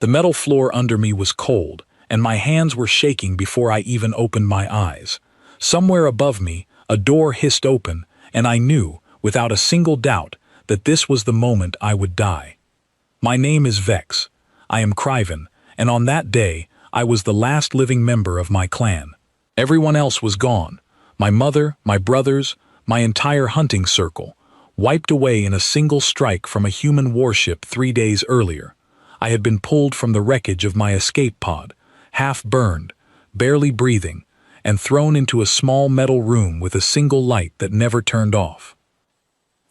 The metal floor under me was cold, and my hands were shaking before I even opened my eyes. Somewhere above me, a door hissed open, and I knew, without a single doubt, that this was the moment I would die. My name is Vex. I am Criven, and on that day, I was the last living member of my clan. Everyone else was gone. My mother, my brothers, my entire hunting circle, wiped away in a single strike from a human warship 3 days earlier. I had been pulled from the wreckage of my escape pod, half burned, barely breathing, and thrown into a small metal room with a single light that never turned off.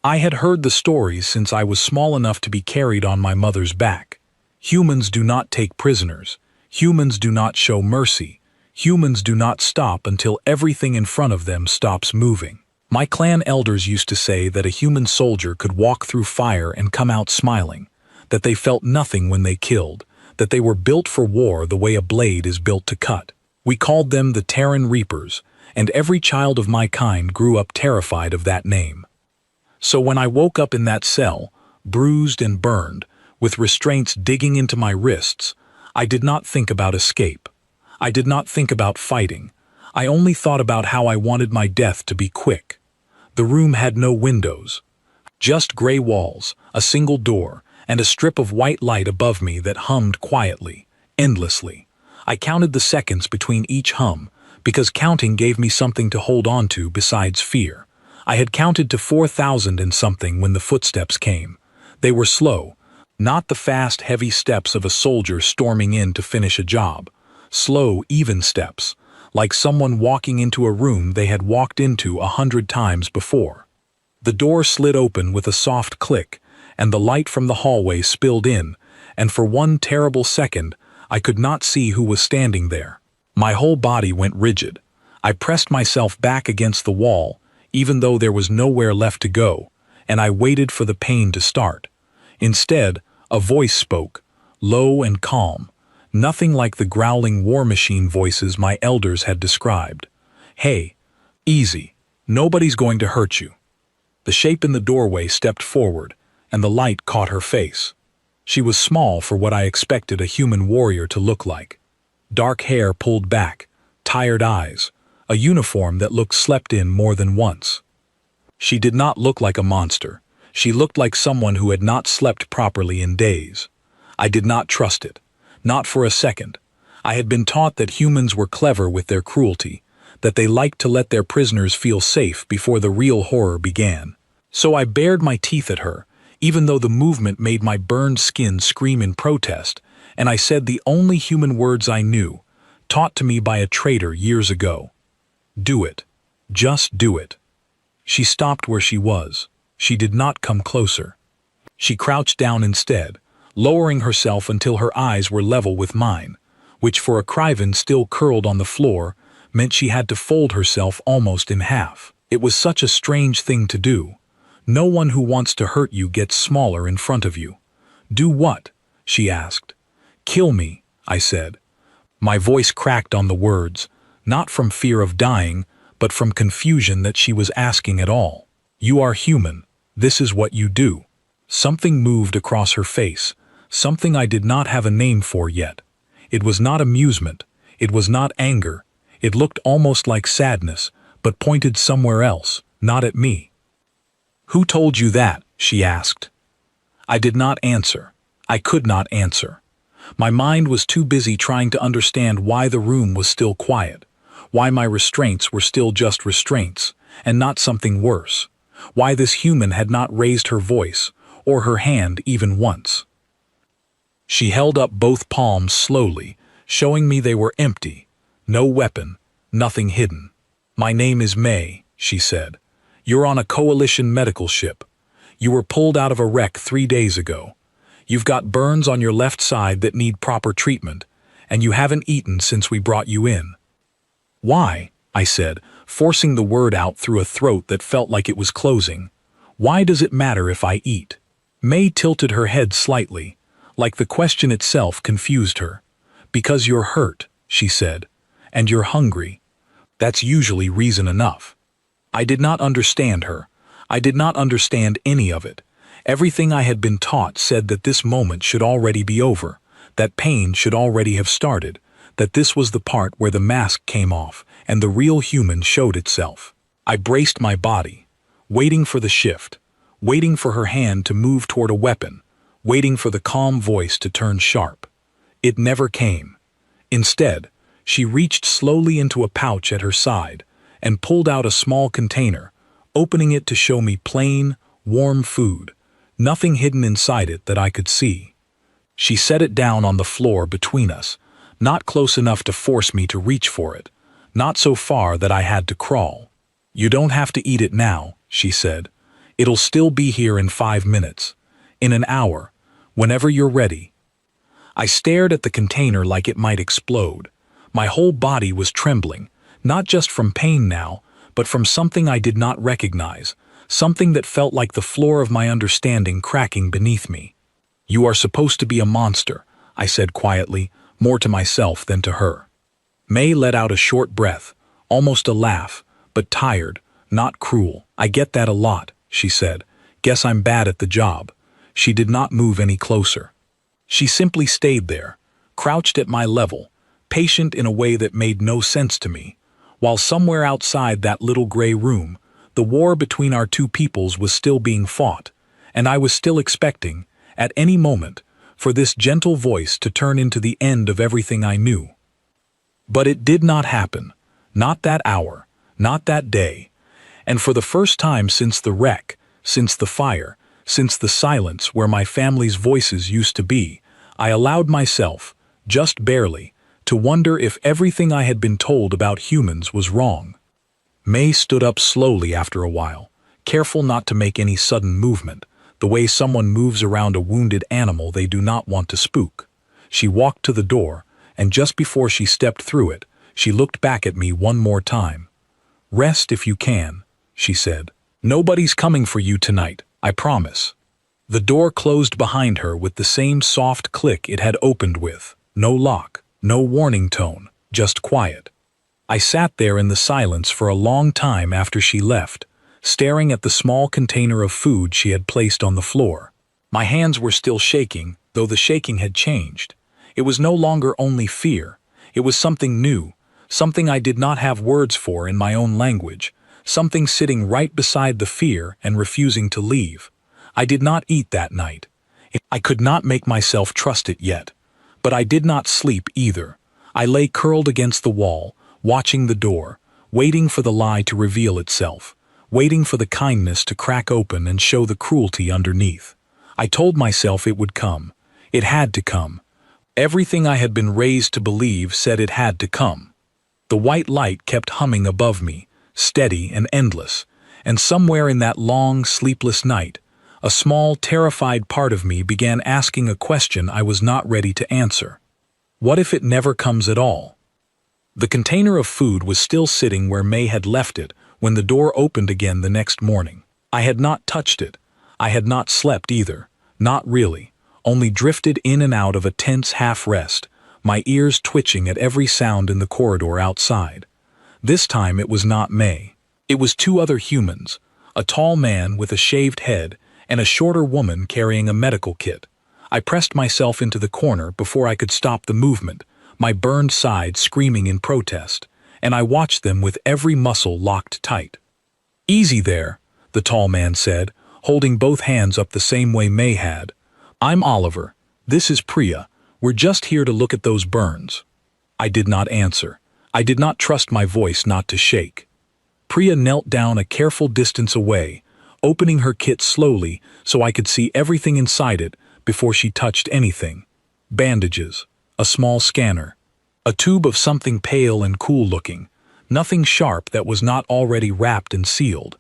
I had heard the stories since I was small enough to be carried on my mother's back. Humans do not take prisoners. Humans do not show mercy. Humans do not stop until everything in front of them stops moving. My clan elders used to say that a human soldier could walk through fire and come out smiling, that they felt nothing when they killed, that they were built for war the way a blade is built to cut. We called them the Terran Reapers, and every child of my kind grew up terrified of that name. So when I woke up in that cell, bruised and burned, with restraints digging into my wrists, I did not think about escape. I did not think about fighting. I only thought about how I wanted my death to be quick. The room had no windows, just gray walls, a single door, and a strip of white light above me that hummed quietly, endlessly. I counted the seconds between each hum, because counting gave me something to hold on to besides fear. I had counted to 4,000 and something when the footsteps came. They were slow, not the fast, heavy steps of a soldier storming in to finish a job. Slow, even steps, like someone walking into a room they had walked into 100 times before. The door slid open with a soft click, and the light from the hallway spilled in, and for one terrible second, I could not see who was standing there. My whole body went rigid. I pressed myself back against the wall, even though there was nowhere left to go, and I waited for the pain to start. Instead, a voice spoke, low and calm, nothing like the growling war machine voices my elders had described. "Hey, easy. Nobody's going to hurt you." The shape in the doorway stepped forward, and the light caught her face. She was small for what I expected a human warrior to look like. Dark hair pulled back, tired eyes, a uniform that looked slept in more than once. She did not look like a monster. She looked like someone who had not slept properly in days. I did not trust it. Not for a second. I had been taught that humans were clever with their cruelty, that they liked to let their prisoners feel safe before the real horror began. So I bared my teeth at her, even though the movement made my burned skin scream in protest, and I said the only human words I knew, taught to me by a traitor years ago. "Do it. Just do it." She stopped where she was. She did not come closer. She crouched down instead, lowering herself until her eyes were level with mine, which for a Criven still curled on the floor meant she had to fold herself almost in half. It was such a strange thing to do. No one who wants to hurt you gets smaller in front of you. "Do what?" she asked. "Kill me," I said. My voice cracked on the words, not from fear of dying, but from confusion that she was asking at all. "You are human. This is what you do." Something moved across her face, something I did not have a name for yet. It was not amusement. It was not anger. It looked almost like sadness, but pointed somewhere else, not at me. "Who told you that?" she asked. I did not answer. I could not answer. My mind was too busy trying to understand why the room was still quiet, why my restraints were still just restraints, and not something worse, why this human had not raised her voice, or her hand even once. She held up both palms slowly, showing me they were empty, no weapon, nothing hidden. "My name is May," she said. "You're on a coalition medical ship. You were pulled out of a wreck 3 days ago. You've got burns on your left side that need proper treatment, and you haven't eaten since we brought you in." "Why?" I said, forcing the word out through a throat that felt like it was closing. "Why does it matter if I eat?" May tilted her head slightly, like the question itself confused her. "Because you're hurt," she said, "and you're hungry. That's usually reason enough." I did not understand her. I did not understand any of it. Everything I had been taught said that this moment should already be over, that pain should already have started, that this was the part where the mask came off and the real human showed itself. I braced my body, waiting for the shift, waiting for her hand to move toward a weapon, waiting for the calm voice to turn sharp. It never came. Instead, she reached slowly into a pouch at her side and pulled out a small container, opening it to show me plain, warm food, nothing hidden inside it that I could see. She set it down on the floor between us, not close enough to force me to reach for it, not so far that I had to crawl. "You don't have to eat it now," she said. "It'll still be here in 5 minutes. In an hour, whenever you're ready." I stared at the container like it might explode. My whole body was trembling, not just from pain now, but from something I did not recognize, something that felt like the floor of my understanding cracking beneath me. "You are supposed to be a monster," I said quietly, more to myself than to her. May let out a short breath, almost a laugh, but tired, not cruel. "I get that a lot," she said. "Guess I'm bad at the job." She did not move any closer. She simply stayed there, crouched at my level, patient in a way that made no sense to me, while somewhere outside that little gray room, the war between our two peoples was still being fought, and I was still expecting, at any moment, for this gentle voice to turn into the end of everything I knew. But it did not happen, not that hour, not that day, and for the first time since the wreck, since the fire, since the silence where my family's voices used to be, I allowed myself, just barely, to wonder if everything I had been told about humans was wrong. May stood up slowly after a while, careful not to make any sudden movement, the way someone moves around a wounded animal they do not want to spook. She walked to the door, and just before she stepped through it, she looked back at me one more time. "Rest if you can," she said. "Nobody's coming for you tonight, I promise." The door closed behind her with the same soft click it had opened with. No lock, no warning tone, just quiet. I sat there in the silence for a long time after she left, staring at the small container of food she had placed on the floor. My hands were still shaking, though the shaking had changed. It was no longer only fear. It was something new, something I did not have words for in my own language, something sitting right beside the fear and refusing to leave. I did not eat that night. I could not make myself trust it yet. But I did not sleep either. I lay curled against the wall, watching the door, waiting for the lie to reveal itself, waiting for the kindness to crack open and show the cruelty underneath. I told myself it would come. It had to come. Everything I had been raised to believe said it had to come. The white light kept humming above me, steady and endless, and somewhere in that long, sleepless night, a small, terrified part of me began asking a question I was not ready to answer. What if it never comes at all? The container of food was still sitting where May had left it when the door opened again the next morning. I had not touched it. I had not slept either. Not really. Only drifted in and out of a tense half-rest, my ears twitching at every sound in the corridor outside. This time it was not May. It was two other humans, a tall man with a shaved head and a shorter woman carrying a medical kit. I pressed myself into the corner before I could stop the movement, my burned side screaming in protest, and I watched them with every muscle locked tight. "Easy there," the tall man said, holding both hands up the same way May had. "I'm Oliver. This is Priya. We're just here to look at those burns." I did not answer. I did not trust my voice not to shake. Priya knelt down a careful distance away, opening her kit slowly so I could see everything inside it before she touched anything. Bandages, a small scanner, a tube of something pale and cool-looking, nothing sharp that was not already wrapped and sealed.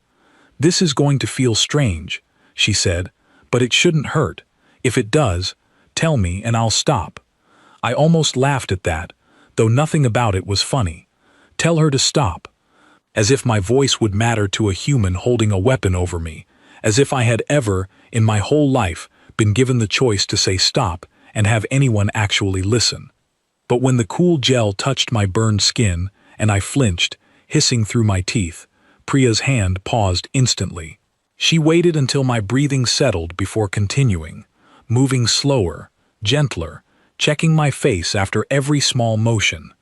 "This is going to feel strange," she said, "but it shouldn't hurt. If it does, tell me and I'll stop." I almost laughed at that, though nothing about it was funny. Tell her to stop. As if my voice would matter to a human holding a weapon over me, as if I had ever, in my whole life, been given the choice to say stop and have anyone actually listen. But when the cool gel touched my burned skin, and I flinched, hissing through my teeth, Priya's hand paused instantly. She waited until my breathing settled before continuing, moving slower, gentler, checking my face after every small motion.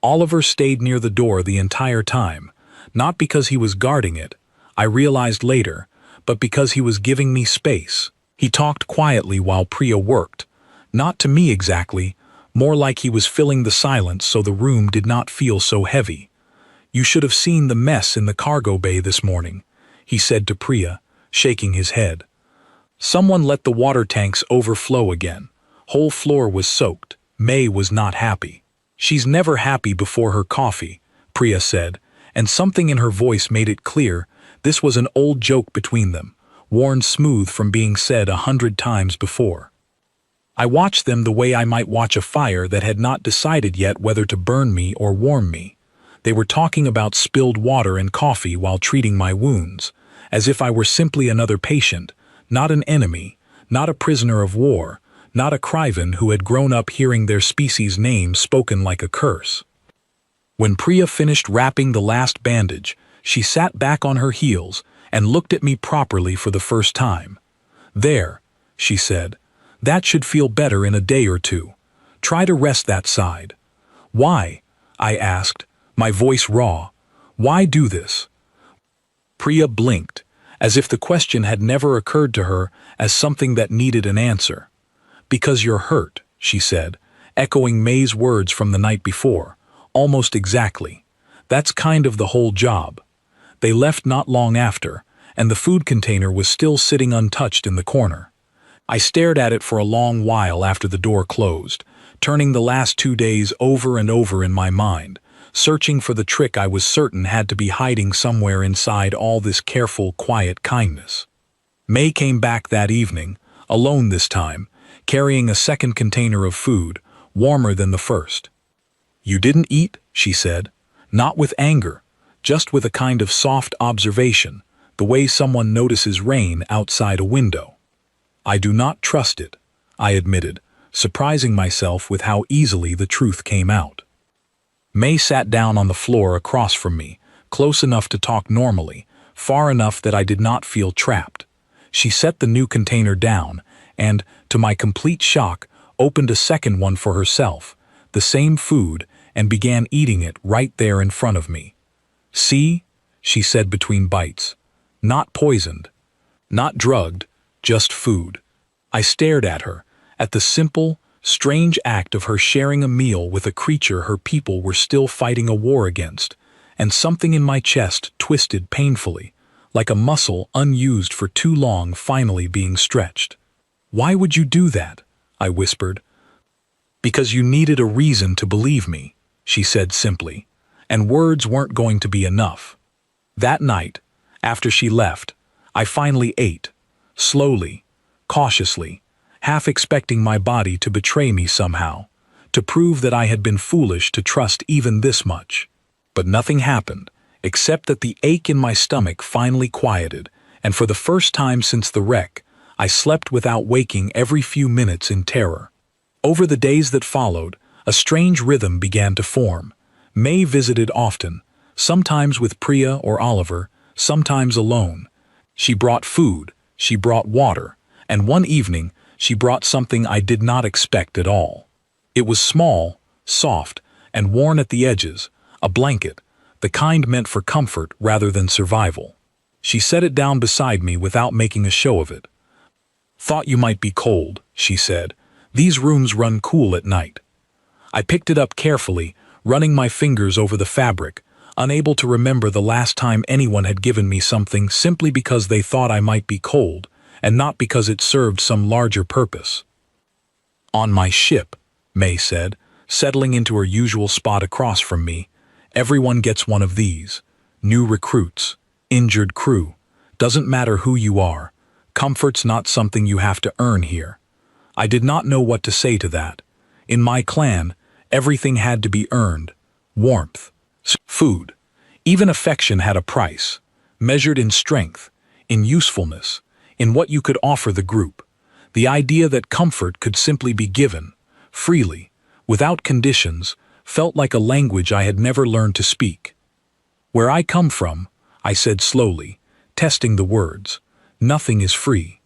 Oliver stayed near the door the entire time, not because he was guarding it, I realized later, but because he was giving me space. He talked quietly while Priya worked, not to me exactly, more like he was filling the silence so the room did not feel so heavy. "You should have seen the mess in the cargo bay this morning," he said to Priya, shaking his head. "Someone let the water tanks overflow again. Whole floor was soaked. May was not happy." "She's never happy before her coffee," Priya said, and something in her voice made it clear this was an old joke between them, worn smooth from being said 100 times before. I watched them the way I might watch a fire that had not decided yet whether to burn me or warm me. They were talking about spilled water and coffee while treating my wounds, as if I were simply another patient, not an enemy, not a prisoner of war, not a Criven who had grown up hearing their species' name spoken like a curse. When Priya finished wrapping the last bandage, she sat back on her heels and looked at me properly for the first time. "There," she said, "that should feel better in a day or two. Try to rest that side." "Why?" I asked, my voice raw. "Why do this?" Priya blinked, as if the question had never occurred to her as something that needed an answer. "Because you're hurt," she said, echoing May's words from the night before, almost exactly. "That's kind of the whole job." They left not long after, and the food container was still sitting untouched in the corner. I stared at it for a long while after the door closed, turning the last 2 days over and over in my mind, searching for the trick I was certain had to be hiding somewhere inside all this careful, quiet kindness. May came back that evening, alone this time, carrying a second container of food, warmer than the first. "You didn't eat?" she said, not with anger, just with a kind of soft observation, the way someone notices rain outside a window. "I do not trust it," I admitted, surprising myself with how easily the truth came out. May sat down on the floor across from me, close enough to talk normally, far enough that I did not feel trapped. She set the new container down and, to my complete shock, opened a second one for herself, the same food, and began eating it right there in front of me. "See?" she said between bites. "Not poisoned. Not drugged. Just food." I stared at her, at the simple, strange act of her sharing a meal with a creature her people were still fighting a war against, and something in my chest twisted painfully, like a muscle unused for too long finally being stretched. "Why would you do that?" I whispered. "Because you needed a reason to believe me," she said simply, and words weren't going to be enough. That night, after she left, I finally ate, slowly, cautiously, half expecting my body to betray me somehow, to prove that I had been foolish to trust even this much. But nothing happened, except that the ache in my stomach finally quieted, and for the first time since the wreck, I slept without waking every few minutes in terror. Over the days that followed, a strange rhythm began to form. May visited often, sometimes with Priya or Oliver, sometimes alone. She brought food, she brought water, and one evening she brought something I did not expect at all. It was small, soft, and worn at the edges, a blanket, the kind meant for comfort rather than survival. She set it down beside me without making a show of it. "Thought you might be cold," she said. "These rooms run cool at night." I picked it up carefully, running my fingers over the fabric, unable to remember the last time anyone had given me something simply because they thought I might be cold, and not because it served some larger purpose. "On my ship," May said, settling into her usual spot across from me, "everyone gets one of these. New recruits, injured crew. Doesn't matter who you are. Comfort's not something you have to earn here." I did not know what to say to that. In my clan, everything had to be earned. Warmth, food, even affection had a price, measured in strength, in usefulness, in what you could offer the group. The idea that comfort could simply be given, freely, without conditions, felt like a language I had never learned to speak. "Where I come from," I said slowly, testing the words, "nothing is free."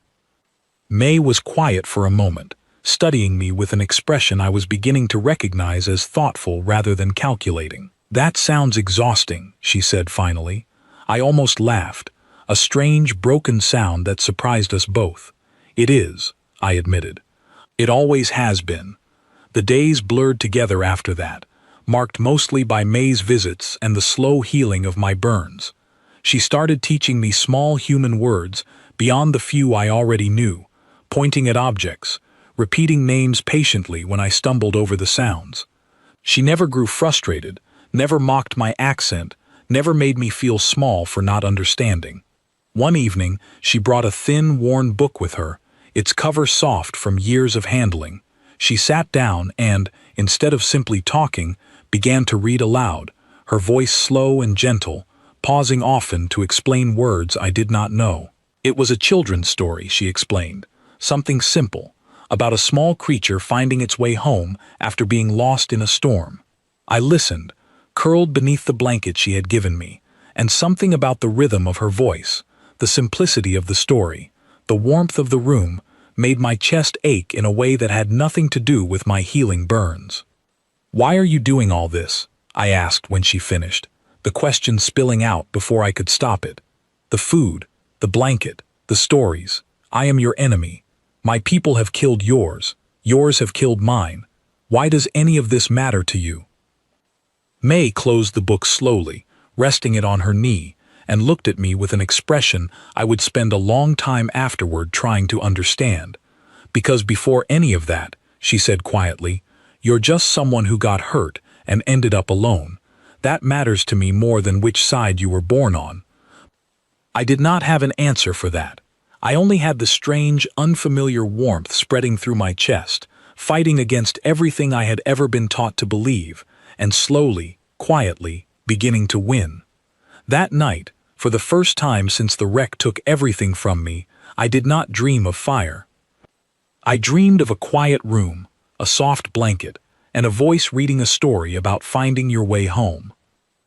May was quiet for a moment, studying me with an expression I was beginning to recognize as thoughtful rather than calculating. "That sounds exhausting," she said finally. I almost laughed, a strange, broken sound that surprised us both. "It is," I admitted. "It always has been." The days blurred together after that, marked mostly by May's visits and the slow healing of my burns. She started teaching me small human words beyond the few I already knew, pointing at objects, repeating names patiently when I stumbled over the sounds. She never grew frustrated, never mocked my accent, never made me feel small for not understanding. One evening, she brought a thin, worn book with her, its cover soft from years of handling. She sat down and, instead of simply talking, began to read aloud, her voice slow and gentle, pausing often to explain words I did not know. It was a children's story, she explained, something simple, about a small creature finding its way home after being lost in a storm. I listened, curled beneath the blanket she had given me, and something about the rhythm of her voice, the simplicity of the story, the warmth of the room, made my chest ache in a way that had nothing to do with my healing burns. "Why are you doing all this?" I asked when she finished, the question spilling out before I could stop it. "The food, the blanket, the stories. I am your enemy. My people have killed yours. Yours have killed mine. Why does any of this matter to you?" May closed the book slowly, resting it on her knee, and looked at me with an expression I would spend a long time afterward trying to understand. "Because before any of that," she said quietly, "you're just someone who got hurt and ended up alone. That matters to me more than which side you were born on." I did not have an answer for that. I only had the strange, unfamiliar warmth spreading through my chest, fighting against everything I had ever been taught to believe, and slowly, quietly, beginning to win. That night, for the first time since the wreck took everything from me, I did not dream of fire. I dreamed of a quiet room, a soft blanket, and a voice reading a story about finding your way home.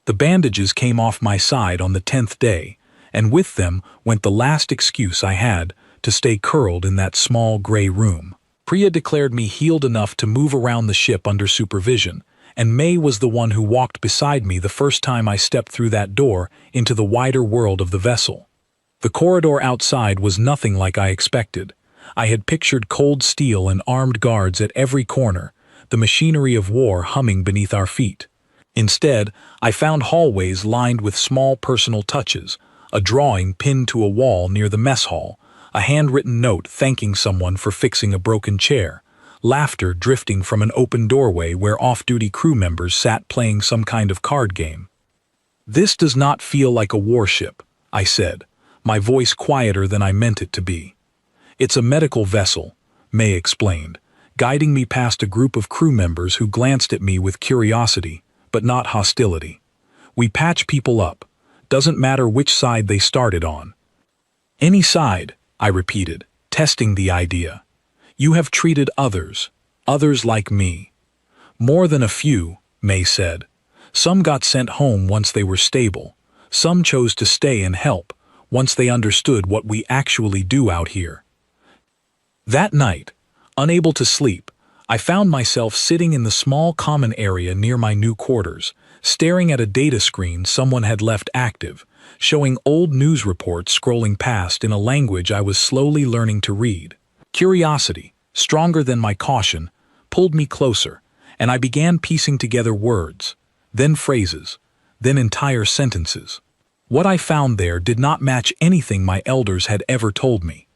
The bandages came off my side on the 10th day, and with them went the last excuse I had to stay curled in that small gray room. Priya declared me healed enough to move around the ship under supervision, and May was the one who walked beside me the first time I stepped through that door into the wider world of the vessel. The corridor outside was nothing like I expected. I had pictured cold steel and armed guards at every corner, the machinery of war humming beneath our feet. Instead, I found hallways lined with small personal touches, a drawing pinned to a wall near the mess hall, a handwritten note thanking someone for fixing a broken chair, laughter drifting from an open doorway where off-duty crew members sat playing some kind of card game. "This does not feel like a warship," I said, my voice quieter than I meant it to be. "It's a medical vessel," May explained, guiding me past a group of crew members who glanced at me with curiosity, but not hostility. "We patch people up. Doesn't matter which side they started on." "Any side," I repeated, testing the idea. "You have treated others like me." "More than a few," May said. "Some got sent home once they were stable. Some chose to stay and help, once they understood what we actually do out here." That night, unable to sleep, I found myself sitting in the small common area near my new quarters, staring at a data screen someone had left active, showing old news reports scrolling past in a language I was slowly learning to read. Curiosity, stronger than my caution, pulled me closer, and I began piecing together words, then phrases, then entire sentences. What I found there did not match anything my elders had ever told me.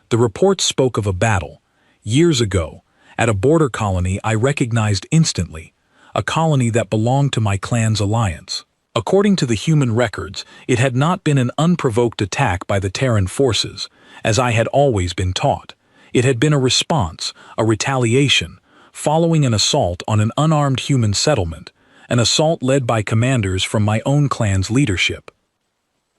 The reports spoke of a battle, years ago, at a border colony I recognized instantly, a colony that belonged to my clan's alliance. According to the human records, it had not been an unprovoked attack by the Terran forces, as I had always been taught. It had been a response, a retaliation, following an assault on an unarmed human settlement, an assault led by commanders from my own clan's leadership.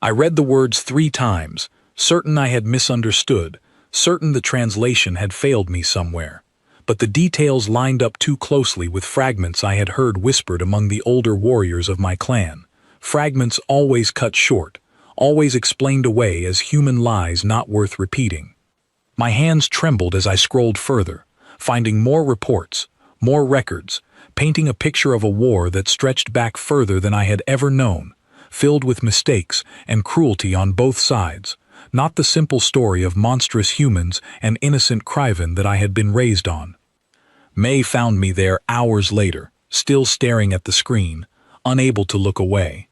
I read the words 3 times, certain I had misunderstood, certain the translation had failed me somewhere. But the details lined up too closely with fragments I had heard whispered among the older warriors of my clan, fragments always cut short, always explained away as human lies not worth repeating. My hands trembled as I scrolled further, finding more reports, more records, painting a picture of a war that stretched back further than I had ever known, filled with mistakes and cruelty on both sides, not the simple story of monstrous humans and innocent Criven that I had been raised on. May found me there hours later, still staring at the screen, unable to look away.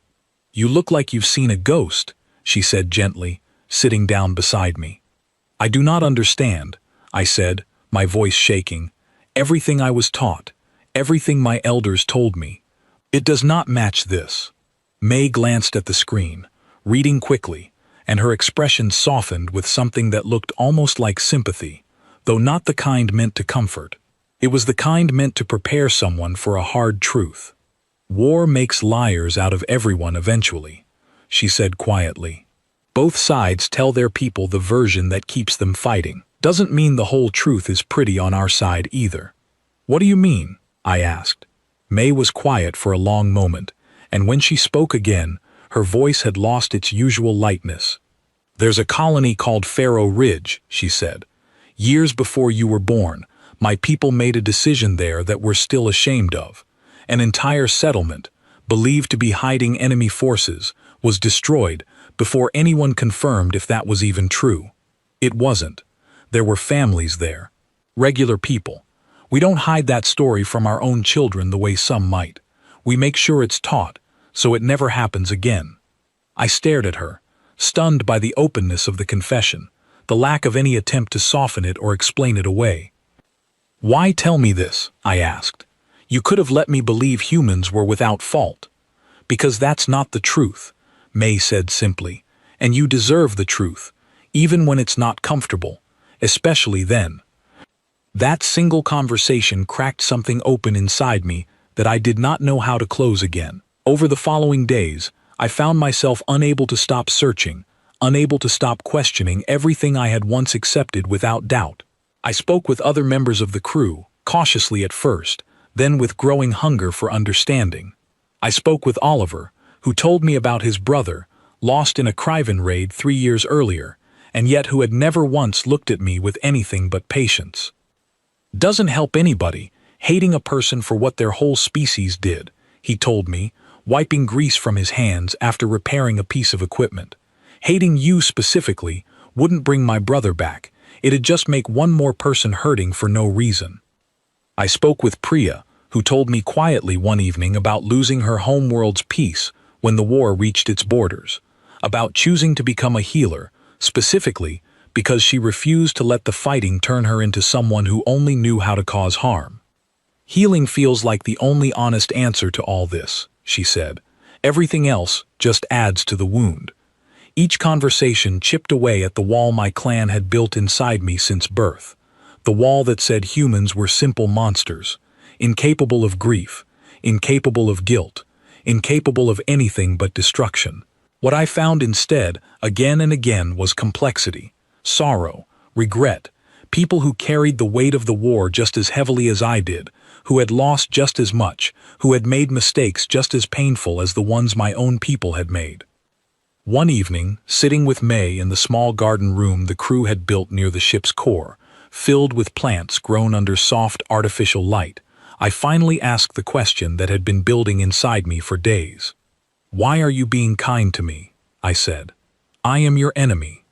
"You look like you've seen a ghost," she said gently, sitting down beside me. "I do not understand," I said, my voice shaking. "Everything I was taught, everything my elders told me, it does not match this." May glanced at the screen, reading quickly, and her expression softened with something that looked almost like sympathy, though not the kind meant to comfort. It was the kind meant to prepare someone for a hard truth. "War makes liars out of everyone eventually," she said quietly. "Both sides tell their people the version that keeps them fighting. Doesn't mean the whole truth is pretty on our side either." "What do you mean?" I asked. May was quiet for a long moment, and when she spoke again, her voice had lost its usual lightness. "There's a colony called Faro Ridge," she said. "Years before you were born, my people made a decision there that we're still ashamed of. An entire settlement, believed to be hiding enemy forces, was destroyed before anyone confirmed if that was even true. It wasn't. There were families there. Regular people. We don't hide that story from our own children the way some might. We make sure it's taught, so it never happens again." I stared at her, stunned by the openness of the confession, the lack of any attempt to soften it or explain it away. "Why tell me this?" I asked. "You could have let me believe humans were without fault." "Because that's not the truth," May said simply, "and you deserve the truth, even when it's not comfortable, especially then." That single conversation cracked something open inside me that I did not know how to close again. Over the following days, I found myself unable to stop searching, unable to stop questioning everything I had once accepted without doubt. I spoke with other members of the crew, cautiously at first, then with growing hunger for understanding. I spoke with Oliver, who told me about his brother, lost in a Criven raid 3 years earlier, and yet who had never once looked at me with anything but patience. "Doesn't help anybody, hating a person for what their whole species did," he told me, wiping grease from his hands after repairing a piece of equipment. "Hating you specifically wouldn't bring my brother back. It'd just make one more person hurting for no reason." I spoke with Priya, who told me quietly one evening about losing her homeworld's peace when the war reached its borders, about choosing to become a healer, specifically because she refused to let the fighting turn her into someone who only knew how to cause harm. "Healing feels like the only honest answer to all this," she said. "Everything else just adds to the wound." Each conversation chipped away at the wall my clan had built inside me since birth, the wall that said humans were simple monsters, incapable of grief, incapable of guilt, incapable of anything but destruction. What I found instead, again and again, was complexity, sorrow, regret, people who carried the weight of the war just as heavily as I did, who had lost just as much, who had made mistakes just as painful as the ones my own people had made. One evening, sitting with May in the small garden room the crew had built near the ship's core, filled with plants grown under soft artificial light, I finally asked the question that had been building inside me for days. "Why are you being kind to me?" I said. "I am your enemy.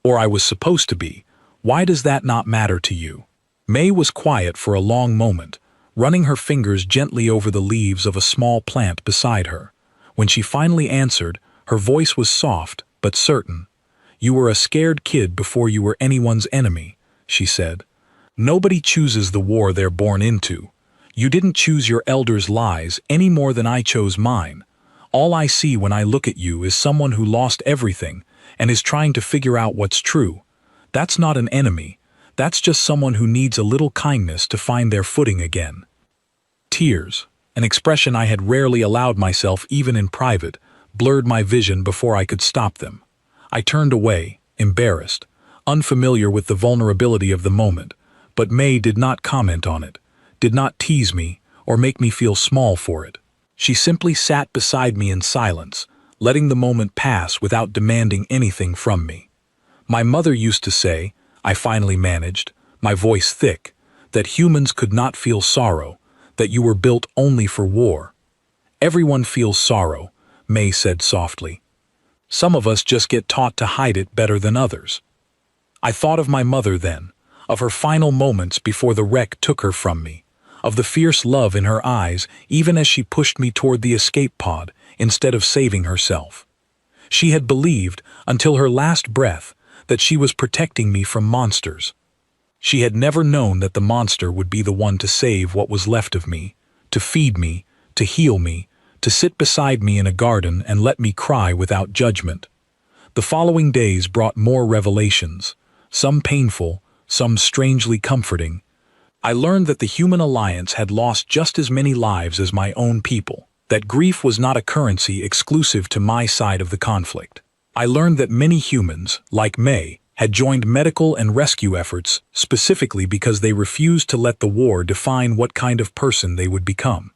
Or I was supposed to be. Why does that not matter to you?" May was quiet for a long moment, running her fingers gently over the leaves of a small plant beside her. When she finally answered, her voice was soft but certain. "You were a scared kid before you were anyone's enemy," she said. "Nobody chooses the war they're born into. You didn't choose your elders' lies any more than I chose mine. All I see when I look at you is someone who lost everything and is trying to figure out what's true. That's not an enemy. That's just someone who needs a little kindness to find their footing again." Tears, an expression I had rarely allowed myself even in private, blurred my vision before I could stop them. I turned away, embarrassed, unfamiliar with the vulnerability of the moment, but May did not comment on it, did not tease me or make me feel small for it. She simply sat beside me in silence, letting the moment pass without demanding anything from me. "My mother used to say," I finally managed, my voice thick, that humans could not feel sorrow, that you were built only for war. Everyone feels sorrow, May said softly. Some of us just get taught to hide it better than others. I thought of my mother then, of her final moments before the wreck took her from me, of the fierce love in her eyes even as she pushed me toward the escape pod instead of saving herself. She had believed, until her last breath, that she was protecting me from monsters. She had never known that the monster would be the one to save what was left of me, to feed me, to heal me, to sit beside me in a garden and let me cry without judgment. The following days brought more revelations, some painful, some strangely comforting. I learned that the human alliance had lost just as many lives as my own people, that grief was not a currency exclusive to my side of the conflict. I learned that many humans, like May, had joined medical and rescue efforts specifically because they refused to let the war define what kind of person they would become.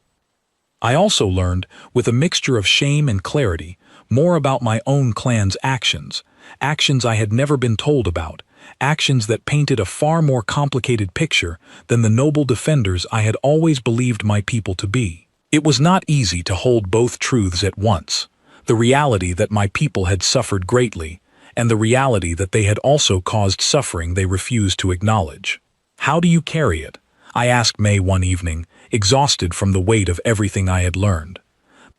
I also learned, with a mixture of shame and clarity, more about my own clan's actions, actions I had never been told about, actions that painted a far more complicated picture than the noble defenders I had always believed my people to be. It was not easy to hold both truths at once, the reality that my people had suffered greatly, and the reality that they had also caused suffering they refused to acknowledge. How do you carry it? I asked May one evening, exhausted from the weight of everything I had learned.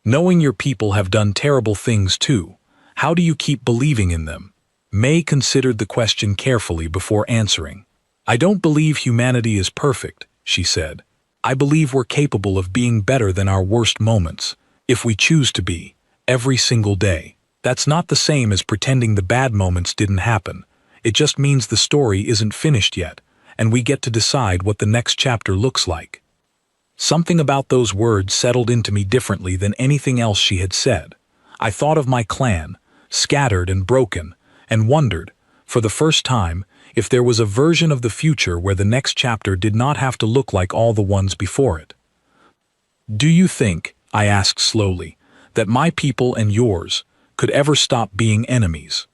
Knowing your people have done terrible things too, how do you keep believing in them? May considered the question carefully before answering. I don't believe humanity is perfect, she said. I believe we're capable of being better than our worst moments, if we choose to be, every single day. That's not the same as pretending the bad moments didn't happen. It just means the story isn't finished yet, and we get to decide what the next chapter looks like. Something about those words settled into me differently than anything else she had said. I thought of my clan, scattered and broken, and wondered, for the first time, if there was a version of the future where the next chapter did not have to look like all the ones before it. Do you think, I asked slowly, that my people and yours could ever stop being enemies?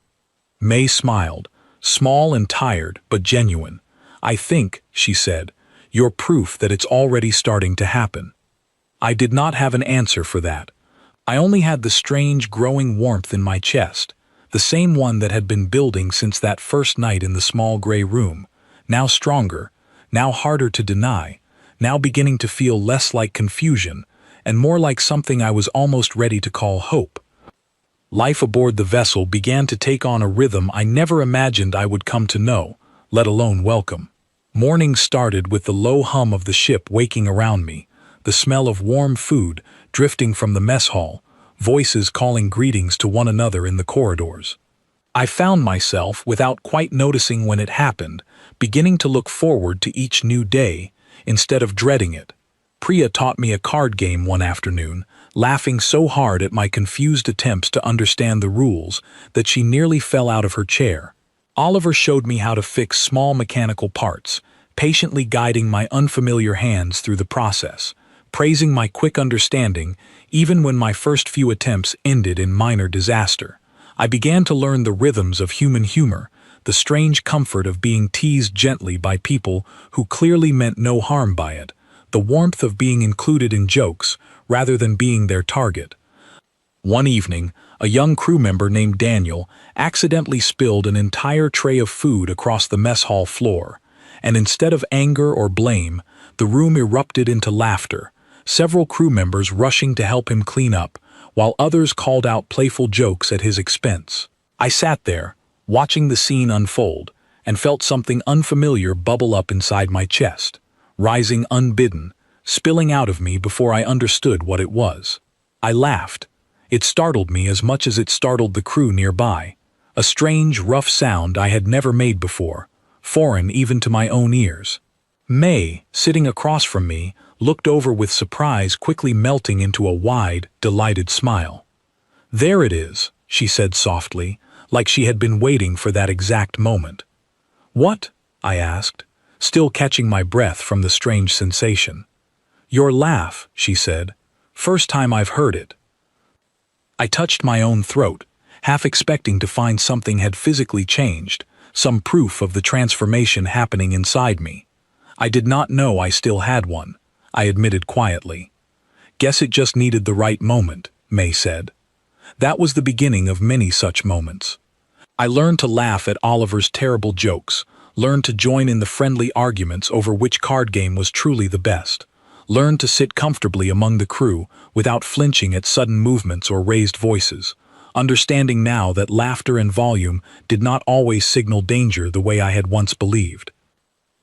May smiled, small and tired but genuine. I think, she said, you're proof that it's already starting to happen. I did not have an answer for that. I only had the strange growing warmth in my chest, the same one that had been building since that first night in the small gray room, now stronger, now harder to deny, now beginning to feel less like confusion and more like something I was almost ready to call hope. Life aboard the vessel began to take on a rhythm I never imagined I would come to know, let alone welcome. Morning started with the low hum of the ship waking around me, the smell of warm food drifting from the mess hall, voices calling greetings to one another in the corridors. I found myself, without quite noticing when it happened, beginning to look forward to each new day, instead of dreading it. Priya taught me a card game one afternoon, laughing so hard at my confused attempts to understand the rules that she nearly fell out of her chair. Oliver showed me how to fix small mechanical parts, patiently guiding my unfamiliar hands through the process, praising my quick understanding even when my first few attempts ended in minor disaster. I began to learn the rhythms of human humor, the strange comfort of being teased gently by people who clearly meant no harm by it, the warmth of being included in jokes rather than being their target. One evening, a young crew member named Daniel accidentally spilled an entire tray of food across the mess hall floor, and instead of anger or blame, the room erupted into laughter, several crew members rushing to help him clean up, while others called out playful jokes at his expense. I sat there, watching the scene unfold, and felt something unfamiliar bubble up inside my chest, rising unbidden, spilling out of me before I understood what it was. I laughed. It startled me as much as it startled the crew nearby, a strange, rough sound I had never made before, foreign even to my own ears. May, sitting across from me, looked over with surprise quickly melting into a wide, delighted smile. "There it is," she said softly, like she had been waiting for that exact moment. "What?" I asked, still catching my breath from the strange sensation. "Your laugh," she said. "First time I've heard it." I touched my own throat, half expecting to find something had physically changed, some proof of the transformation happening inside me. I did not know I still had one, I admitted quietly. Guess it just needed the right moment, May said. That was the beginning of many such moments. I learned to laugh at Oliver's terrible jokes, learned to join in the friendly arguments over which card game was truly the best, learned to sit comfortably among the crew without flinching at sudden movements or raised voices, understanding now that laughter and volume did not always signal danger the way I had once believed.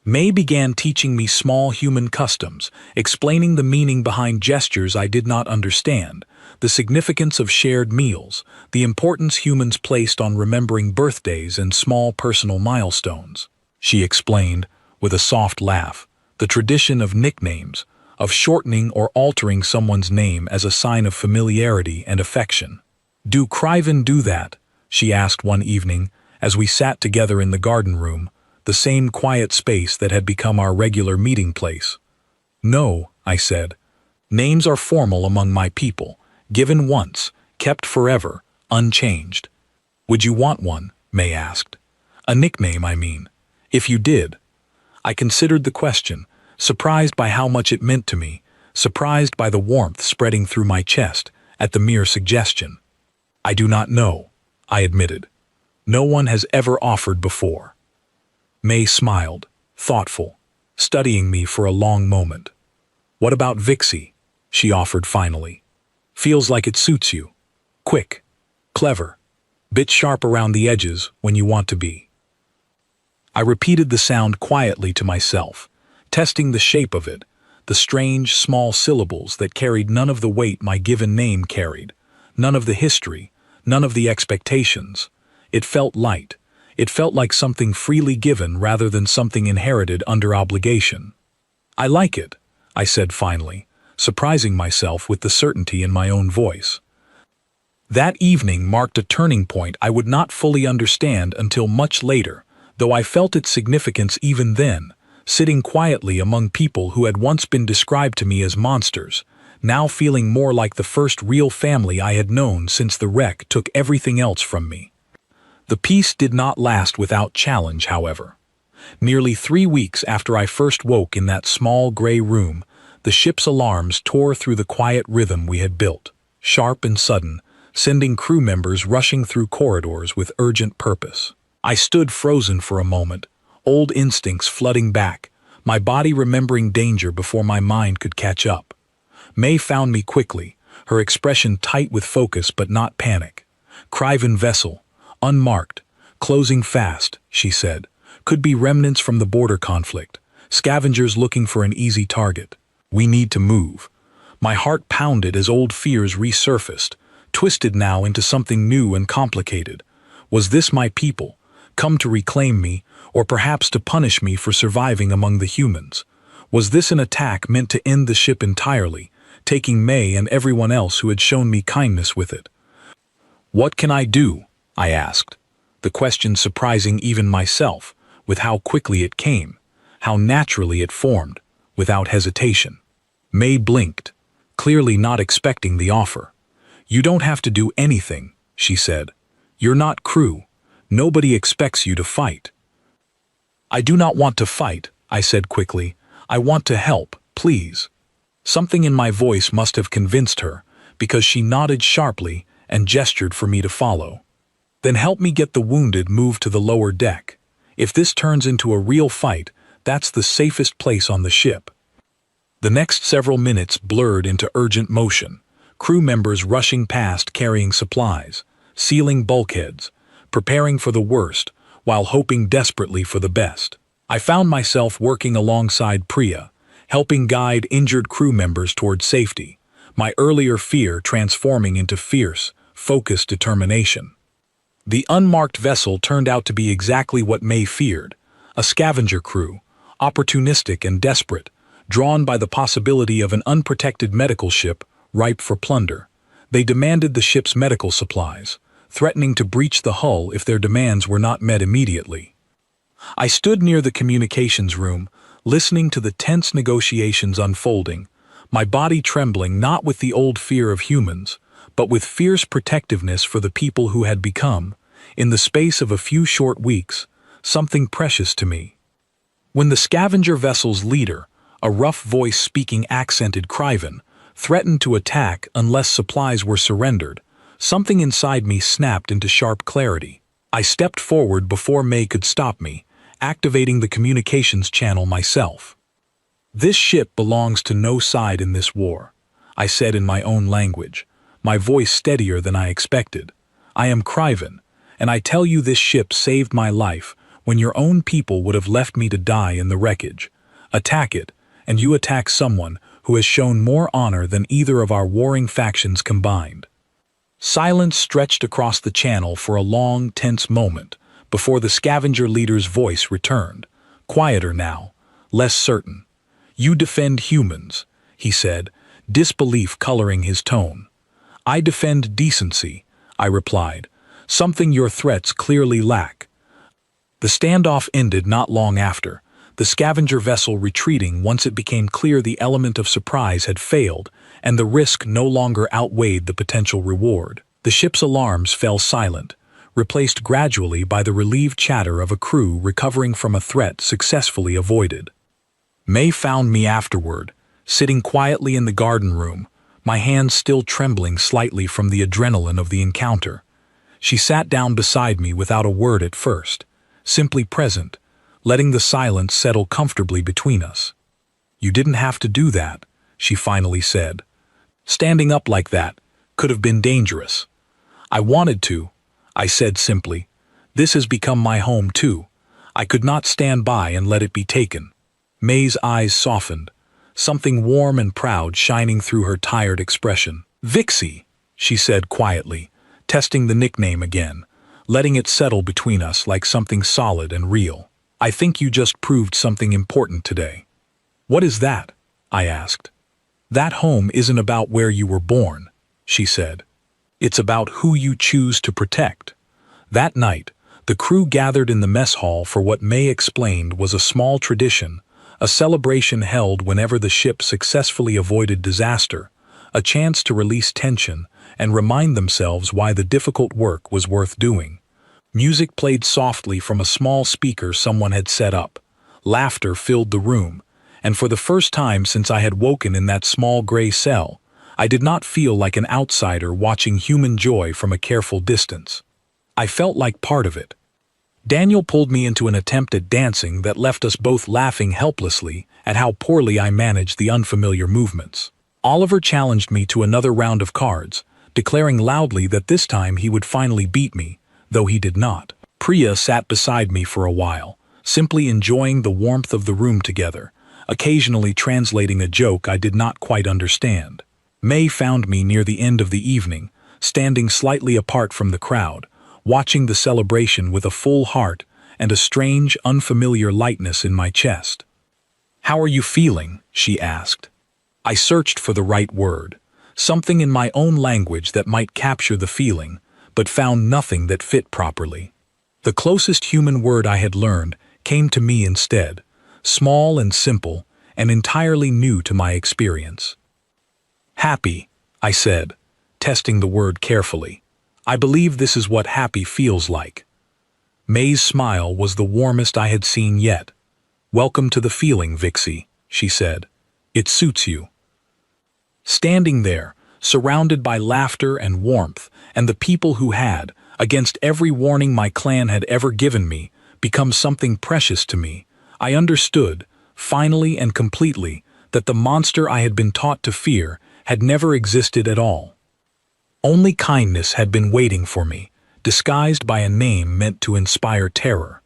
May began teaching me small human customs, explaining the meaning behind gestures I did not understand, the significance of shared meals, the importance humans placed on remembering birthdays and small personal milestones. She explained, with a soft laugh, the tradition of nicknames, of shortening or altering someone's name as a sign of familiarity and affection. "Do Criven do that?" she asked one evening, as we sat together in the garden room, the same quiet space that had become our regular meeting place. "No," I said. "Names are formal among my people, given once, kept forever, unchanged." "Would you want one?" May asked. "A nickname, I mean. If you did." I considered the question, surprised by how much it meant to me, surprised by the warmth spreading through my chest at the mere suggestion. "I do not know," I admitted. "No one has ever offered before." May smiled, thoughtful, studying me for a long moment. "What about Vixie?" she offered finally. "Feels like it suits you. Quick, clever, bit sharp around the edges when you want to be." I repeated the sound quietly to myself, testing the shape of it, the strange, small syllables that carried none of the weight my given name carried, none of the history, none of the expectations. It felt light. It felt like something freely given rather than something inherited under obligation. "I like it," I said finally, surprising myself with the certainty in my own voice. That evening marked a turning point I would not fully understand until much later, though I felt its significance even then, sitting quietly among people who had once been described to me as monsters, now feeling more like the first real family I had known since the wreck took everything else from me. The peace did not last without challenge, however. Nearly 3 weeks after I first woke in that small gray room, the ship's alarms tore through the quiet rhythm we had built, sharp and sudden, sending crew members rushing through corridors with urgent purpose. I stood frozen for a moment, old instincts flooding back, my body remembering danger before my mind could catch up. May found me quickly, her expression tight with focus but not panic. "Criven vessel, unmarked, closing fast," she said. "Could be remnants from the border conflict, scavengers looking for an easy target. We need to move." My heart pounded as old fears resurfaced, twisted now into something new and complicated. Was this my people, come to reclaim me, or perhaps to punish me for surviving among the humans? Was this an attack meant to end the ship entirely, taking May and everyone else who had shown me kindness with it? "What can I do?" I asked, the question surprising even myself with how quickly it came, how naturally it formed, without hesitation. May blinked, clearly not expecting the offer. "You don't have to do anything," she said. "You're not crew. Nobody expects you to fight." "I do not want to fight," I said quickly. "I want to help, please." Something in my voice must have convinced her, because she nodded sharply and gestured for me to follow. "Then help me get the wounded moved to the lower deck. If this turns into a real fight, that's the safest place on the ship." The next several minutes blurred into urgent motion, crew members rushing past carrying supplies, sealing bulkheads, preparing for the worst while hoping desperately for the best. I found myself working alongside Priya, helping guide injured crew members toward safety, my earlier fear transforming into fierce, focused determination. The unmarked vessel turned out to be exactly what May feared, a scavenger crew, opportunistic and desperate, drawn by the possibility of an unprotected medical ship ripe for plunder. They demanded the ship's medical supplies, threatening to breach the hull if their demands were not met immediately. I stood near the communications room, listening to the tense negotiations unfolding, my body trembling not with the old fear of humans, but with fierce protectiveness for the people who had become, in the space of a few short weeks, something precious to me. When the scavenger vessel's leader, a rough voice speaking accented Criven, threatened to attack unless supplies were surrendered, something inside me snapped into sharp clarity. I stepped forward before May could stop me, activating the communications channel myself. "This ship belongs to no side in this war," I said in my own language, my voice steadier than I expected. "I am Criven, and I tell you this ship saved my life when your own people would have left me to die in the wreckage. Attack it, and you attack someone who has shown more honor than either of our warring factions combined." Silence stretched across the channel for a long, tense moment before the scavenger leader's voice returned, quieter now, less certain. "You defend humans," he said, disbelief coloring his tone. "I defend decency," I replied, "something your threats clearly lack." The standoff ended not long after, the scavenger vessel retreating once it became clear the element of surprise had failed and the risk no longer outweighed the potential reward. The ship's alarms fell silent, replaced gradually by the relieved chatter of a crew recovering from a threat successfully avoided. May found me afterward, sitting quietly in the garden room, my hands still trembling slightly from the adrenaline of the encounter. She sat down beside me without a word at first, simply present, letting the silence settle comfortably between us. "You didn't have to do that," she finally said. "Standing up like that could have been dangerous." "I wanted to," I said simply. "This has become my home too. I could not stand by and let it be taken." May's eyes softened, something warm and proud shining through her tired expression. "Vixie," she said quietly, testing the nickname again, letting it settle between us like something solid and real. "I think you just proved something important today." "What is that?" I asked. "That home isn't about where you were born," she said. "It's about who you choose to protect." That night, the crew gathered in the mess hall for what May explained was a small tradition, a celebration held whenever the ship successfully avoided disaster, a chance to release tension and remind themselves why the difficult work was worth doing. Music played softly from a small speaker someone had set up. Laughter filled the room, and for the first time since I had woken in that small gray cell, I did not feel like an outsider watching human joy from a careful distance. I felt like part of it. Daniel pulled me into an attempt at dancing that left us both laughing helplessly at how poorly I managed the unfamiliar movements. Oliver challenged me to another round of cards, declaring loudly that this time he would finally beat me, though he did not. Priya sat beside me for a while, simply enjoying the warmth of the room together, occasionally translating a joke I did not quite understand. May found me near the end of the evening, standing slightly apart from the crowd, watching the celebration with a full heart and a strange, unfamiliar lightness in my chest. "How are you feeling?" she asked. I searched for the right word, something in my own language that might capture the feeling, but found nothing that fit properly. The closest human word I had learned came to me instead, small and simple, and entirely new to my experience. "Happy," I said, testing the word carefully. "I believe this is what happy feels like." May's smile was the warmest I had seen yet. "Welcome to the feeling, Vixie," she said. "It suits you." Standing there, surrounded by laughter and warmth, and the people who had, against every warning my clan had ever given me, become something precious to me, I understood, finally and completely, that the monster I had been taught to fear had never existed at all. Only kindness had been waiting for me, disguised by a name meant to inspire terror.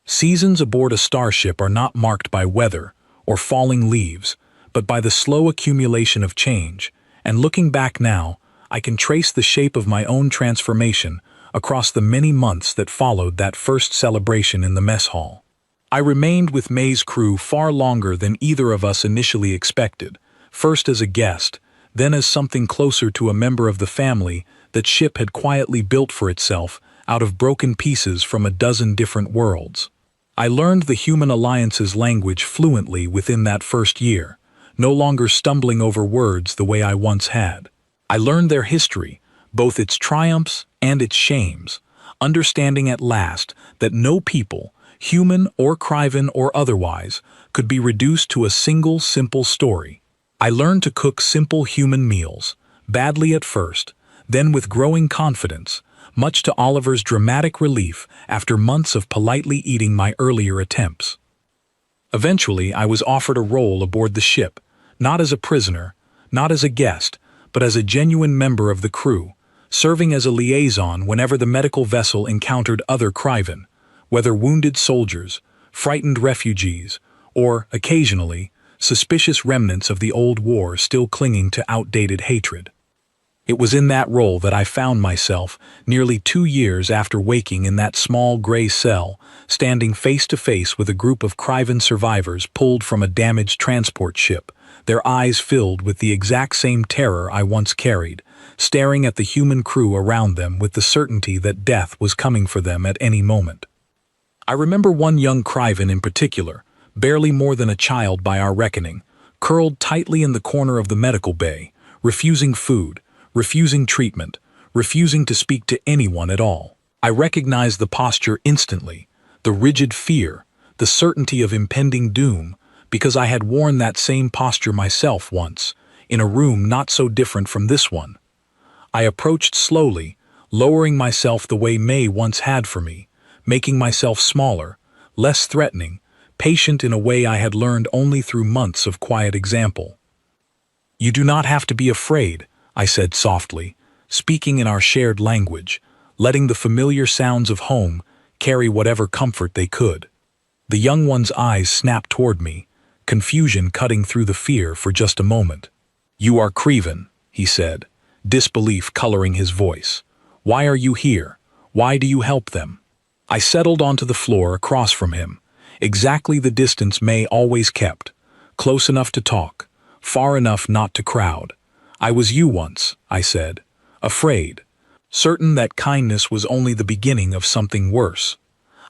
Seasons aboard a starship are not marked by weather or falling leaves, but by the slow accumulation of change, and looking back now, I can trace the shape of my own transformation across the many months that followed that first celebration in the mess hall. I remained with May's crew far longer than either of us initially expected, first as a guest, then as something closer to a member of the family that ship had quietly built for itself out of broken pieces from a dozen different worlds. I learned the human alliance's language fluently within that first year, no longer stumbling over words the way I once had. I learned their history, both its triumphs and its shames, understanding at last that no people, human or Criven or otherwise, could be reduced to a single simple story. I learned to cook simple human meals, badly at first, then with growing confidence, much to Oliver's dramatic relief after months of politely eating my earlier attempts. Eventually, I was offered a role aboard the ship, not as a prisoner, not as a guest, but as a genuine member of the crew, serving as a liaison whenever the medical vessel encountered other Criven, whether wounded soldiers, frightened refugees, or, occasionally, suspicious remnants of the old war still clinging to outdated hatred. It was in that role that I found myself, nearly 2 years after waking in that small gray cell, standing face to face with a group of Criven survivors pulled from a damaged transport ship, their eyes filled with the exact same terror I once carried, staring at the human crew around them with the certainty that death was coming for them at any moment. I remember one young Criven in particular, barely more than a child by our reckoning, curled tightly in the corner of the medical bay, refusing food, refusing treatment, refusing to speak to anyone at all. I recognized the posture instantly, the rigid fear, the certainty of impending doom, because I had worn that same posture myself once, in a room not so different from this one. I approached slowly, lowering myself the way May once had for me, making myself smaller, less threatening, patient in a way I had learned only through months of quiet example. "You do not have to be afraid," I said softly, speaking in our shared language, letting the familiar sounds of home carry whatever comfort they could. The young one's eyes snapped toward me, confusion cutting through the fear for just a moment. "You are Criven," he said, disbelief coloring his voice. "Why are you here? Why do you help them?" I settled onto the floor across from him, exactly the distance May always kept, close enough to talk, far enough not to crowd. "I was you once," I said, afraid, certain that kindness was only the beginning of something worse.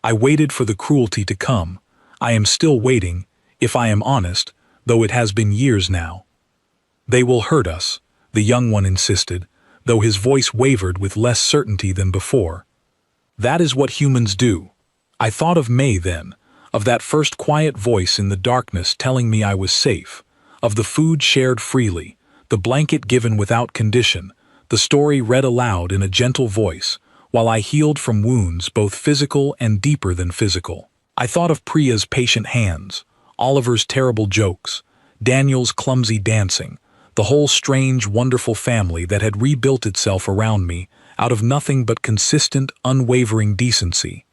I waited for the cruelty to come. I am still waiting, if I am honest, though it has been years now. "They will hurt us," the young one insisted, though his voice wavered with less certainty than before. "That is what humans do." I thought of May then, of that first quiet voice in the darkness telling me I was safe, of the food shared freely, the blanket given without condition, the story read aloud in a gentle voice, while I healed from wounds both physical and deeper than physical. I thought of Priya's patient hands, Oliver's terrible jokes, Daniel's clumsy dancing, the whole strange, wonderful family that had rebuilt itself around me out of nothing but consistent, unwavering decency.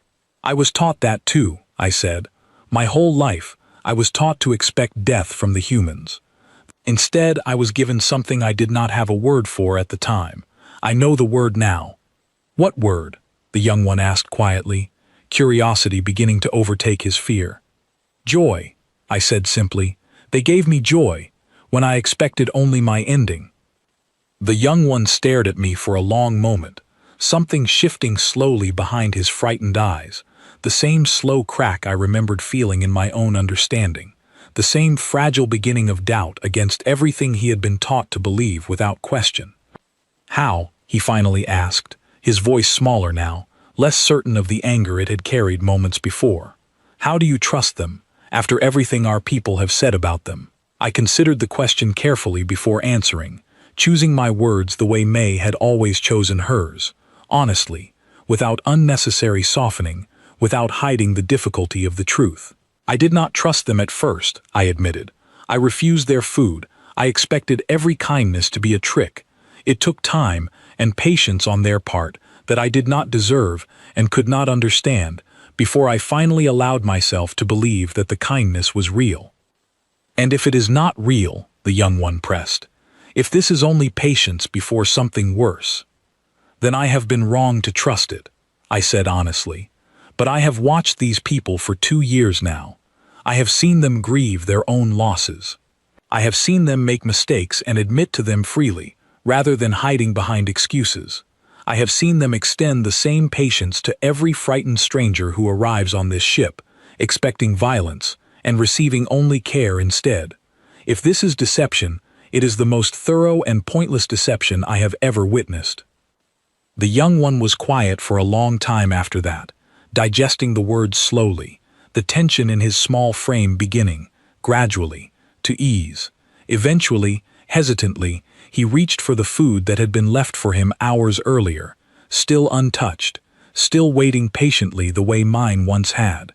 "I was taught that too," I said. "My whole life, I was taught to expect death from the humans. Instead, I was given something I did not have a word for at the time. I know the word now." "What word?" the young one asked quietly, curiosity beginning to overtake his fear. "Joy," I said simply. "They gave me joy, when I expected only my ending." The young one stared at me for a long moment, something shifting slowly behind his frightened eyes, the same slow crack I remembered feeling in my own understanding, the same fragile beginning of doubt against everything he had been taught to believe without question. "How?" he finally asked, his voice smaller now, less certain of the anger it had carried moments before. "How do you trust them, after everything our people have said about them?" I considered the question carefully before answering, choosing my words the way May had always chosen hers, honestly, without unnecessary softening, without hiding the difficulty of the truth. "I did not trust them at first," I admitted. "I refused their food. I expected every kindness to be a trick. It took time and patience on their part that I did not deserve and could not understand before I finally allowed myself to believe that the kindness was real." "And if it is not real," the young one pressed, "if this is only patience before something worse, then I have been wrong to trust it," I said honestly. "But I have watched these people for 2 years now. I have seen them grieve their own losses. I have seen them make mistakes and admit to them freely, rather than hiding behind excuses. I have seen them extend the same patience to every frightened stranger who arrives on this ship, expecting violence, and receiving only care instead. If this is deception, it is the most thorough and pointless deception I have ever witnessed." The young one was quiet for a long time after that, digesting the words slowly, the tension in his small frame beginning, gradually, to ease. Eventually, hesitantly, he reached for the food that had been left for him hours earlier, still untouched, still waiting patiently the way mine once had.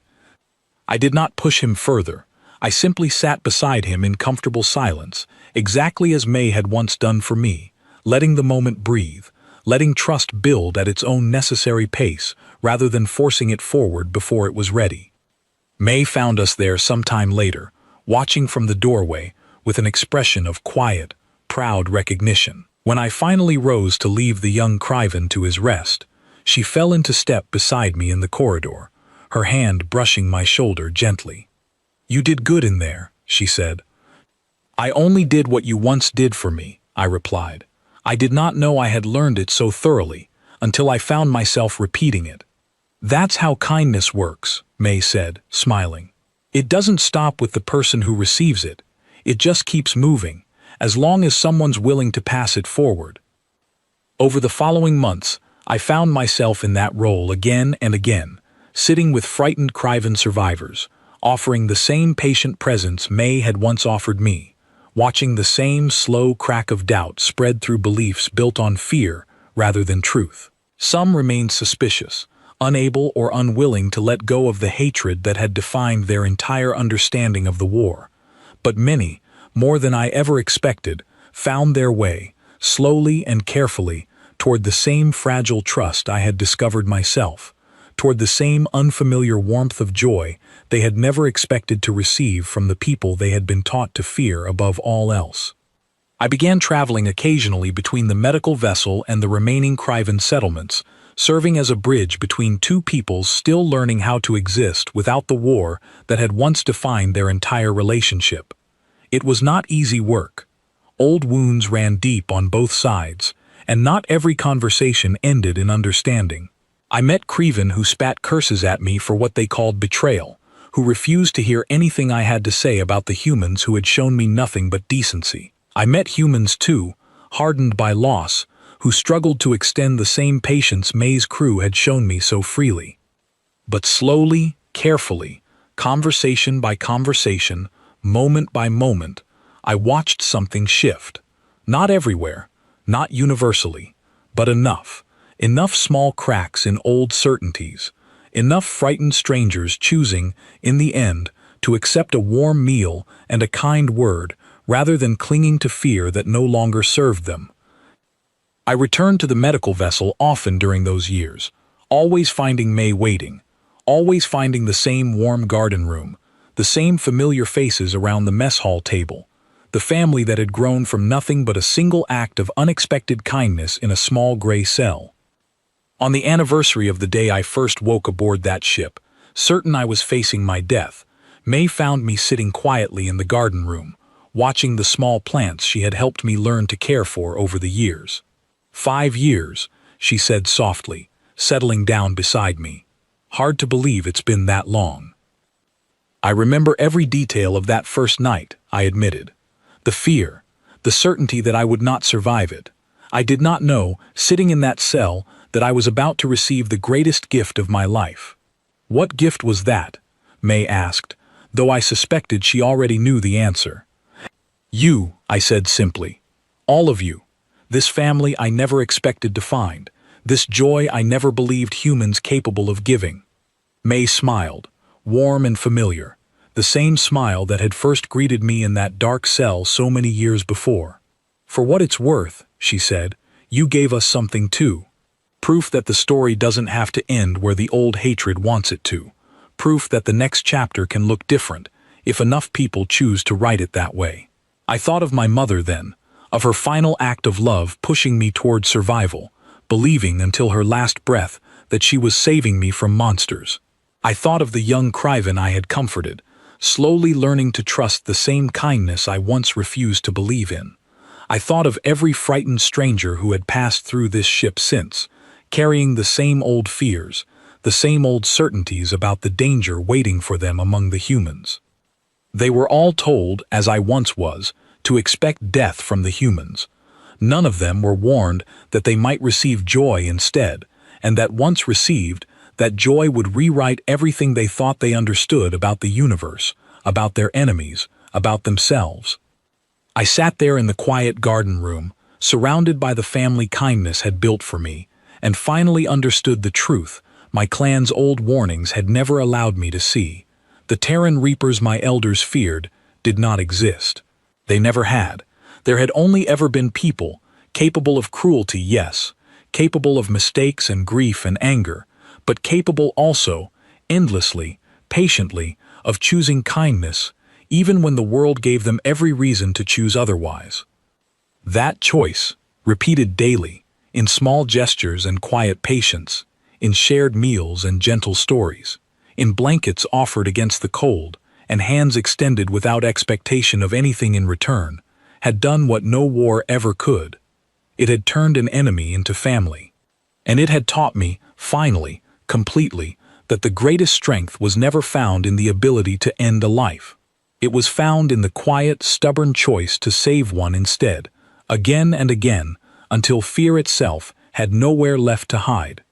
I did not push him further. I simply sat beside him in comfortable silence, exactly as May had once done for me, letting the moment breathe, letting trust build at its own necessary pace rather than forcing it forward before it was ready. May found us there some time later, watching from the doorway with an expression of quiet, proud recognition. When I finally rose to leave the young Criven to his rest, she fell into step beside me in the corridor, her hand brushing my shoulder gently. "You did good in there," she said. "I only did what you once did for me," I replied. I did not know I had learned it so thoroughly until I found myself repeating it. "That's how kindness works," May said, smiling. "It doesn't stop with the person who receives it. It just keeps moving, as long as someone's willing to pass it forward." Over the following months, I found myself in that role again and again, sitting with frightened Criven survivors, offering the same patient presence May had once offered me, watching the same slow crack of doubt spread through beliefs built on fear rather than truth. Some remained suspicious, unable or unwilling to let go of the hatred that had defined their entire understanding of the war. But many, more than I ever expected, found their way, slowly and carefully, toward the same fragile trust I had discovered myself, toward the same unfamiliar warmth of joy they had never expected to receive from the people they had been taught to fear above all else. I began traveling occasionally between the medical vessel and the remaining Criven settlements, serving as a bridge between two peoples still learning how to exist without the war that had once defined their entire relationship. It was not easy work. Old wounds ran deep on both sides, and not every conversation ended in understanding. I met Criven who spat curses at me for what they called betrayal, who refused to hear anything I had to say about the humans who had shown me nothing but decency. I met humans too, hardened by loss, who struggled to extend the same patience May's crew had shown me so freely. But slowly, carefully, conversation by conversation, moment by moment, I watched something shift. Not everywhere, not universally, but enough. Enough small cracks in old certainties, enough frightened strangers choosing, in the end, to accept a warm meal and a kind word rather than clinging to fear that no longer served them. I returned to the medical vessel often during those years, always finding May waiting, always finding the same warm garden room, the same familiar faces around the mess hall table, the family that had grown from nothing but a single act of unexpected kindness in a small gray cell. On the anniversary of the day I first woke aboard that ship, certain I was facing my death, May found me sitting quietly in the garden room, watching the small plants she had helped me learn to care for over the years. 5 years, she said softly, settling down beside me. Hard to believe it's been that long. I remember every detail of that first night, I admitted. The fear, the certainty that I would not survive it. I did not know, sitting in that cell, that I was about to receive the greatest gift of my life. What gift was that? May asked, though I suspected she already knew the answer. You, I said simply. All of you. This family I never expected to find. This joy I never believed humans capable of giving. May smiled, warm and familiar, the same smile that had first greeted me in that dark cell so many years before. For what it's worth, she said, you gave us something too. Proof that the story doesn't have to end where the old hatred wants it to. Proof that the next chapter can look different, if enough people choose to write it that way. I thought of my mother then, of her final act of love pushing me toward survival, believing until her last breath that she was saving me from monsters. I thought of the young Criven I had comforted, slowly learning to trust the same kindness I once refused to believe in. I thought of every frightened stranger who had passed through this ship since, carrying the same old fears, the same old certainties about the danger waiting for them among the humans. They were all told, as I once was, to expect death from the humans. None of them were warned that they might receive joy instead, and that once received, That joy would rewrite everything they thought they understood about the universe, about their enemies, about themselves. I sat there in the quiet garden room, surrounded by the family kindness had built for me, and finally understood the truth my clan's old warnings had never allowed me to see. The Terran Reapers my elders feared did not exist. They never had. There had only ever been people, capable of cruelty, yes, capable of mistakes and grief and anger, but capable also, endlessly, patiently, of choosing kindness, even when the world gave them every reason to choose otherwise. That choice, repeated daily, in small gestures and quiet patience, in shared meals and gentle stories, in blankets offered against the cold, and hands extended without expectation of anything in return, had done what no war ever could. It had turned an enemy into family. And it had taught me, finally, completely, that the greatest strength was never found in the ability to end a life. It was found in the quiet, stubborn choice to save one instead, again and again, until fear itself had nowhere left to hide.